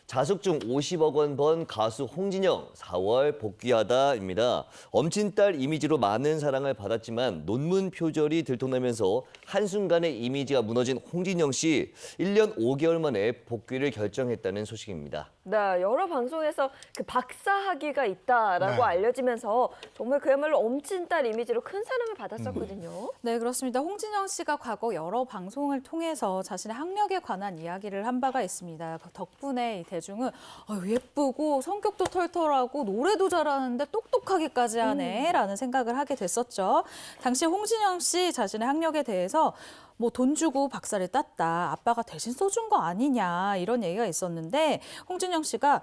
자숙 중 50억 원 번 가수 홍진영 4월 복귀하다입니다. 엄친딸 이미지로 많은 사랑을 받았지만 논문 표절이 들통나면서 한순간에 이미지가 무너진 홍진영 씨 1년 5개월 만에 복귀를 결정했다는 소식입니다. 네, 여러 방송에서 그 박사학위가 있다라고 알려지면서 정말 그야말로 엄친딸 이미지로 큰 사랑을 받았었거든요. 네, 그렇습니다. 홍진영 씨가 과거 여러 방송을 통해서 자신의 학력에 관한 이야기를 한 바가 있습니다. 덕분에 이 대중은 예쁘고 성격도 털털하고 노래도 잘하는데 똑똑하기까지 하네라는 생각을 하게 됐었죠. 당시 홍진영 씨 자신의 학력에 대해서 돈 주고 박사를 땄다. 아빠가 대신 써준 거 아니냐 이런 얘기가 있었는데 홍진영 씨가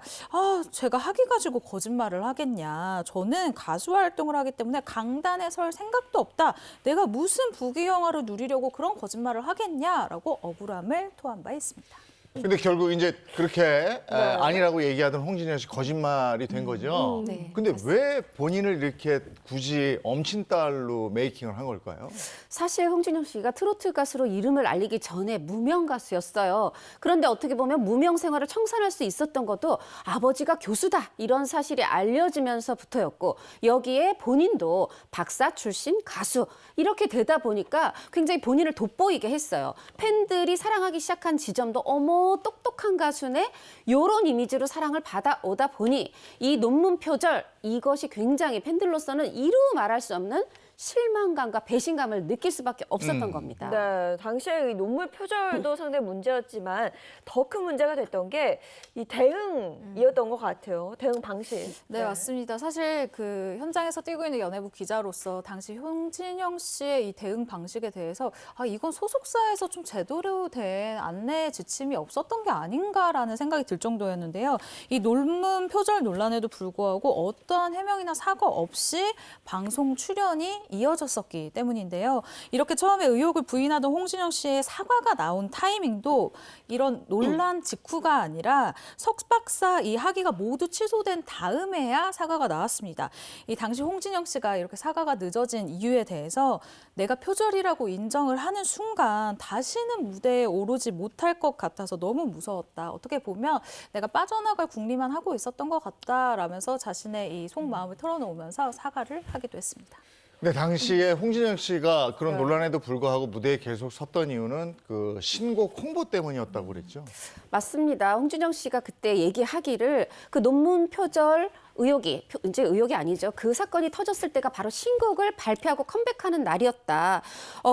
제가 학위 가지고 거짓말을 하겠냐. 저는 가수 활동을 하기 때문에 강단에 설 생각도 없다. 내가 무슨 부귀영화를 누리려고 그런 거짓말을 하겠냐라고 억울함을 토한 바 있습니다. 근데 결국 이제 그렇게 아니라고 얘기하던 홍진영 씨 거짓말이 된 거죠. 네, 근데 맞습니다. 왜 본인을 이렇게 굳이 엄친딸로 메이킹을 한 걸까요? 사실 홍진영 씨가 트로트 가수로 이름을 알리기 전에 무명 가수였어요. 그런데 어떻게 보면 무명 생활을 청산할 수 있었던 것도 아버지가 교수다 이런 사실이 알려지면서부터였고 여기에 본인도 박사 출신 가수 이렇게 되다 보니까 굉장히 본인을 돋보이게 했어요. 팬들이 사랑하기 시작한 지점도 어머 똑똑한 가수네 이런 이미지로 사랑을 받아오다 보니 이 논문 표절 이것이 굉장히 팬들로서는 이루 말할 수 없는 실망감과 배신감을 느낄 수밖에 없었던 겁니다. 네, 당시에 이 논문 표절도 상당히 문제였지만 더 큰 문제가 됐던 게 이 대응이었던 것 같아요. 대응 방식. 네, 맞습니다. 사실 그 현장에서 뛰고 있는 연예부 기자로서 당시 홍진영 씨의 이 대응 방식에 대해서 이건 소속사에서 좀 제대로 된 안내 지침이 없었던 게 아닌가라는 생각이 들 정도였는데요. 이 논문 표절 논란에도 불구하고 어떠한 해명이나 사과 없이 방송 출연이 이어졌었기 때문인데요. 이렇게 처음에 의혹을 부인하던 홍진영 씨의 사과가 나온 타이밍도 이런 논란 직후가 아니라 석박사 이 학위가 모두 취소된 다음에야 사과가 나왔습니다. 이 당시 홍진영 씨가 이렇게 사과가 늦어진 이유에 대해서 내가 표절이라고 인정을 하는 순간 다시는 무대에 오르지 못할 것 같아서 너무 무서웠다. 어떻게 보면 내가 빠져나갈 궁리만 하고 있었던 것 같다라면서 자신의 이 속마음을 털어놓으면서 사과를 하기도 했습니다. 근데 당시에 홍진영 씨가 그런 논란에도 불구하고 무대에 계속 섰던 이유는 그 신곡 홍보 때문이었다고 그랬죠. 맞습니다. 홍진영 씨가 그때 얘기하기를 그 논문 표절 의혹이 이제 의혹이 아니죠. 그 사건이 터졌을 때가 바로 신곡을 발표하고 컴백하는 날이었다.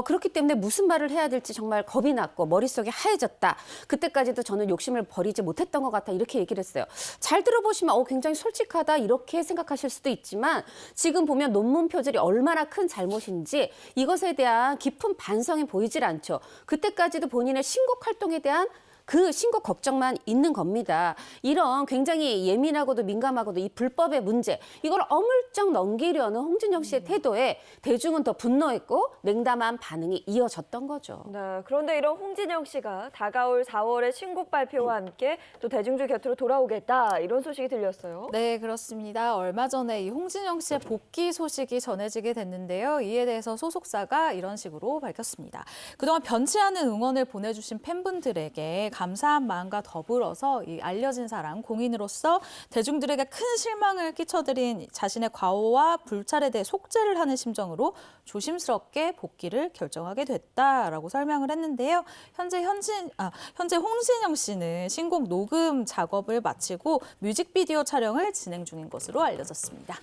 그렇기 때문에 무슨 말을 해야 될지 정말 겁이 났고 머릿속이 하얘졌다. 그때까지도 저는 욕심을 버리지 못했던 것 같아. 이렇게 얘기를 했어요. 잘 들어보시면 굉장히 솔직하다 이렇게 생각하실 수도 있지만 지금 보면 논문 표절이 얼마나 큰 잘못인지 이것에 대한 깊은 반성이 보이질 않죠. 그때까지도 본인의 신곡 활동에 대한 그 신곡 걱정만 있는 겁니다. 이런 굉장히 예민하고도 민감하고도 이 불법의 문제, 이걸 어물쩍 넘기려는 홍진영 씨의 태도에 대중은 더 분노했고 냉담한 반응이 이어졌던 거죠. 네, 그런데 이런 홍진영 씨가 다가올 4월의 신곡 발표와 함께 또 대중들 곁으로 돌아오겠다 이런 소식이 들렸어요. 네, 그렇습니다. 얼마 전에 이 홍진영 씨의 복귀 소식이 전해지게 됐는데요. 이에 대해서 소속사가 이런 식으로 밝혔습니다. 그동안 변치 않은 응원을 보내주신 팬분들에게 감사한 마음과 더불어서 이 알려진 사람 공인으로서 대중들에게 큰 실망을 끼쳐드린 자신의 과오와 불찰에 대해 속죄를 하는 심정으로 조심스럽게 복귀를 결정하게 됐다라고 설명을 했는데요. 현재 홍진영 씨는 신곡 녹음 작업을 마치고 뮤직비디오 촬영을 진행 중인 것으로 알려졌습니다.